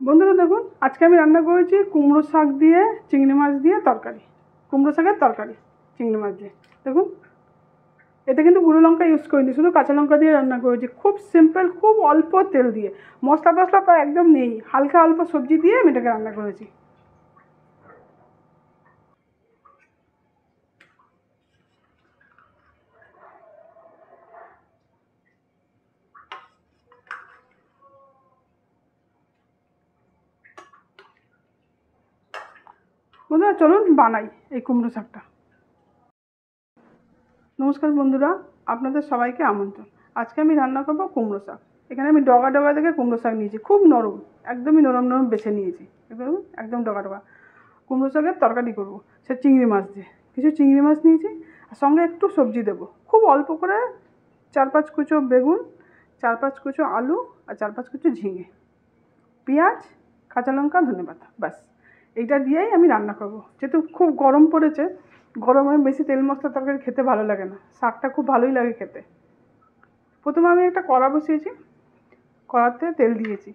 বন্ধুরা দেখুন, আজকে আমি রান্না করেছি কুমড়ো শাক দিয়ে চিংড়ি মাছ দিয়ে তরকারি। কুমড়ো শাকের তরকারি চিংড়ি মাছ দিয়ে। দেখুন, এতে কিন্তু গুঁড়ো লঙ্কা ইউজ করিনি, শুধু কাঁচা লঙ্কা দিয়ে রান্না করেছি। খুব সিম্পল, খুব অল্প তেল দিয়ে, মশলা টশলা প্রায় একদম নেই, হালকা অল্প সবজি দিয়ে আমি এটাকে রান্না করেছি। বন্ধুরা চলুন বানাই এই কুমড়ো শাকটা। নমস্কার বন্ধুরা, আপনাদের সবাইকে আমন্ত্রণ। আজকে আমি রান্না করবো কুমড়ো শাক। এখানে আমি ডগা ডগা থেকে কুমড়ো শাক নিয়েছি, খুব নরম, একদমই নরম নরম বেছে নিয়েছি, একদম ডগা ডগা। কুমড়ো শাকের তরকারি করবো, সে চিংড়ি মাছ দিয়ে। কিছু চিংড়ি মাছ নিয়েছি, আর সঙ্গে একটু সবজি দেবো, খুব অল্প করে। 4-5 কুচো বেগুন, 4-5 কুচো আলু, আর 4-5 কুচো ঝিঙে, পেঁয়াজ, কাঁচা লঙ্কা, ধনেপাতা, ব্যাস। এইটা দিয়েই আমি রান্না করবো। যেহেতু খুব গরম পড়েছে, গরমে বেশি তেল মশলা তরকারি খেতে ভালো লাগে না, শাকটা খুব ভালোই লাগে খেতে। প্রথমে আমি একটা কড়া বসিয়েছি, কড়াতে তেল দিয়েছি।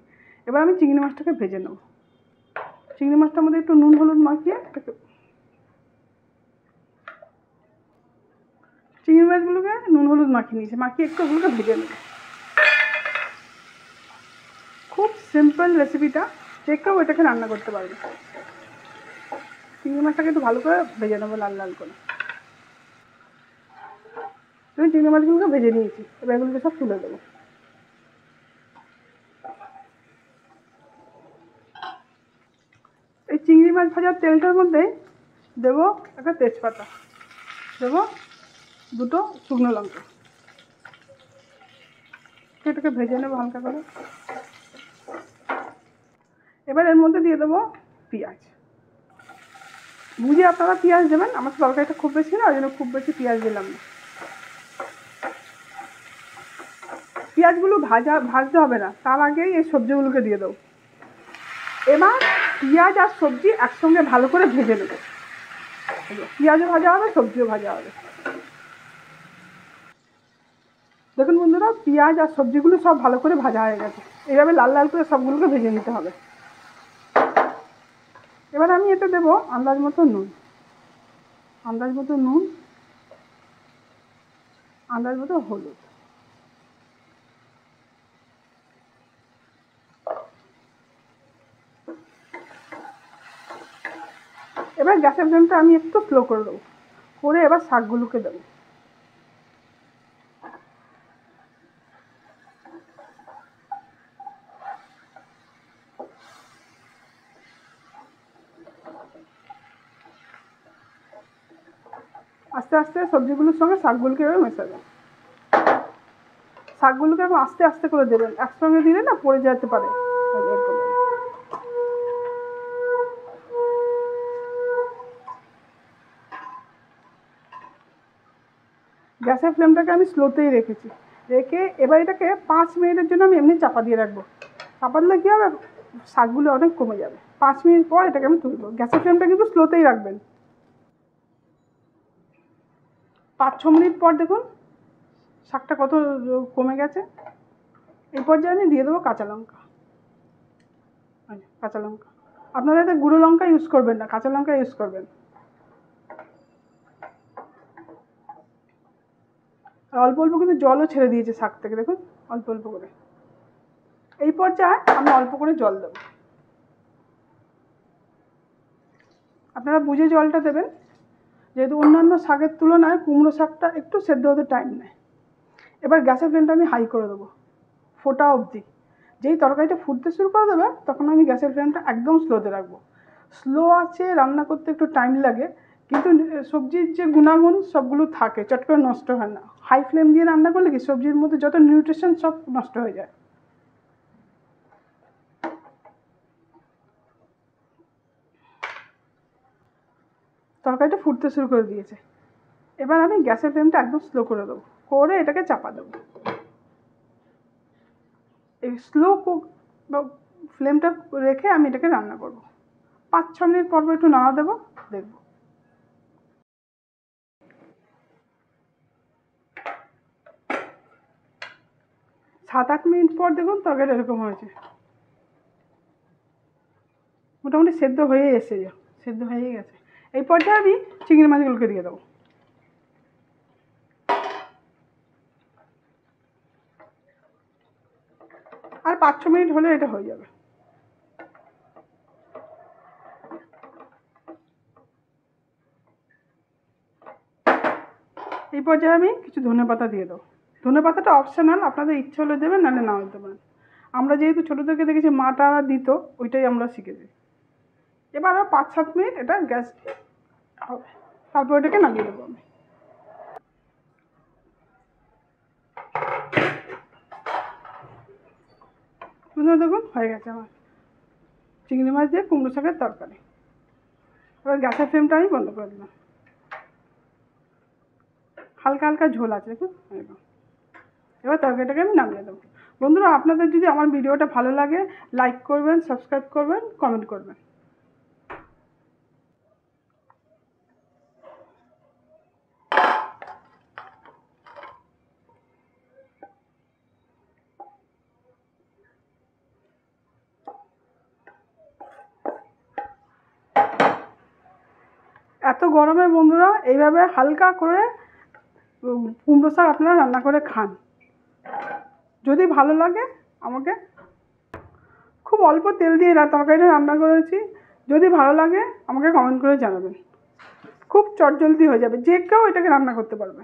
এবার আমি চিংড়ি মাছটাকে ভেজে নেব। চিংড়ি মাছটার মধ্যে একটু নুন হলুদ মাখিয়ে, চিংড়ি মাছগুলোকে নুন হলুদ মাখিয়ে নিয়েছি, মাখিয়ে একটু ওগুলোকে ভেজে নেব। খুব সিম্পল রেসিপিটা, যে কেউ এটাকে রান্না করতে পারবে। চিংড়ি মাছটাকে একটু ভালো করে ভেজে নেবো, লাল লাল করে। আমি চিংড়ি মাছগুলোকে ভেজে নিয়েছি, এবার এগুলোকে সব তুলে দেবো। এই চিংড়ি মাছ ভাজার তেলটার মধ্যে দেবো একটা তেজপাতা, দেবো 2টো শুকনো লঙ্কা। এটাকে ভেজে নেবো হালকা করে। এবার এর মধ্যে দিয়ে দেবো পেঁয়াজ। বুঝে আপনারা পেঁয়াজ দেবেন, আমার তরকারিটা খুব বেশি না, ওই জন্য খুব বেশি পেঁয়াজ দিলাম না। পেঁয়াজগুলো ভাজতে হবে না, তার আগেই এই সবজিগুলোকে দিয়ে দেবো। এবার পেঁয়াজ আর সবজি একসঙ্গে ভালো করে ভেজে নেবো। পেঁয়াজও ভাজা হবে, সবজিও ভাজা হবে। দেখুন বন্ধুরা, পেঁয়াজ আর সবজিগুলো সব ভালো করে ভাজা হয়ে গেছে। এইভাবে লাল লাল করে সবগুলোকে ভেজে নিতে হবে। এবার আমি এতে দেবো আন্দাজ মতো নুন, আন্দাজ মতো নুন, আন্দাজ মতো হলুদ। এবার গ্যাসের ফ্লেমটা আমি একটু স্লো করে দেবো, করে এবার শাকগুলোকে দেবো। আস্তে আস্তে সবজিগুলোর সঙ্গে শাকগুলোকে এবার মেশাবেন। শাকগুলোকে এখন আস্তে আস্তে করে দেবেন, একসঙ্গে দিলে না পড়ে যেতে পারে। গ্যাসের ফ্লেমটাকে আমি স্লোতেই রেখেছি, রেখে এবার এটাকে 5 মিনিটের জন্য আমি এমনি চাপা দিয়ে রাখবো। চাপা দিলে কী হবে, শাকগুলো অনেক কমে যাবে। 5 মিনিট পর এটাকে আমি তুলবো। গ্যাসের ফ্লেমটা কিন্তু স্লোতেই রাখবেন। 5-6 মিনিট পর দেখুন শাকটা কত কমে গেছে। এই পর্যায়ে আমি দিয়ে দেবো কাঁচা লঙ্কা। কাঁচা লঙ্কা আপনারা এতে গুঁড়ো লঙ্কা ইউজ করবেন না, কাঁচা লঙ্কা ইউজ করবেন। আর অল্প অল্প কিন্তু জলও ছেড়ে দিয়েছে শাক থেকে, দেখুন অল্প অল্প করে। এই পর্যায়ে আমি অল্প করে জল দেবো। আপনারা বুঝে জলটা দেবেন, যেহেতু অন্যান্য শাকের তুলনায় কুমড়ো শাকটা একটু সেদ্ধ হতে টাইম নেয়। এবার গ্যাসের ফ্লেমটা আমি হাই করে দেবো, ফোটা অবধি। যেই তরকারিটা ফুটতে শুরু করে দেবে, তখন আমি গ্যাসের ফ্লেমটা একদম স্লোতে রাখবো। স্লো আছে রান্না করতে একটু টাইম লাগে, কিন্তু সবজির যে গুণাগুণ সবগুলো থাকে, চট করে নষ্ট হয় না। হাই ফ্লেম দিয়ে রান্না করলে কি সবজির মধ্যে যত নিউট্রিশন সব নষ্ট হয়ে যায়। তরকারিটা ফুটতে শুরু করে দিয়েছে, এবার আমি গ্যাসের ফ্লেমটা একদম স্লো করে দেবো, করে এটাকে চাপা দেবো। এই স্লো ফ্লেমটা রেখে আমি এটাকে রান্না করবো। 5-6 মিনিট পর একটু নাড়া দেবো, দেখবো। 7-8 মিনিট পর দেখুন তরকারিটা এরকম হয়েছে। মোটামুটি সেদ্ধ হয়ে এসে যা, সেদ্ধ হয়ে গেছে। এই পর্যায়ে আমি চিংড়ি মাছগুলোকে দিয়ে দেবো। আর 5-6 মিনিট হলে এটা হয়ে যাবে। এই পর্যায়ে আমি কিছু ধনেপাতা দিয়ে দেবো। ধনেপাতাটা অপশনাল, আপনাদের ইচ্ছে হলে দেবেন, নাহলে নাও দিতে পারেন। আমরা যেহেতু ছোটো থেকে দেখেছি মাটা দিত, ওইটাই আমরা শিখেছি। এবার আরও 5-7 মিনিট এটা গ্যাস হবে, তারপর এটাকে নামিয়ে দেবো আমি। দেখুন হয়ে গেছে আমার চিংড়ি মাছ দিয়ে কুমড়ো শাকের তরকারি। এবার গ্যাসের ফ্লেমটা আমি বন্ধ করে দিলাম। হালকা হালকা ঝোল আছে দেখুন, এবার তরকারিটাকে আমি নামিয়ে দেবো। বন্ধুরা, আপনাদের যদি আমার ভিডিওটা ভালো লাগে লাইক করবেন, সাবস্ক্রাইব করবেন, কমেন্ট করবেন। এত গরমে বন্ধুরা এইভাবে হালকা করে কুমড়ো শাক আপনারা রান্না করে খান। যদি ভালো লাগে, আমাকে খুব অল্প তেল দিয়ে তরকারিটা রান্না করেছি, যদি ভালো লাগে আমাকে কমেন্ট করে জানাবেন। খুব চটজলদি হয়ে যাবে, যে কেউ এটাকে রান্না করতে পারবে।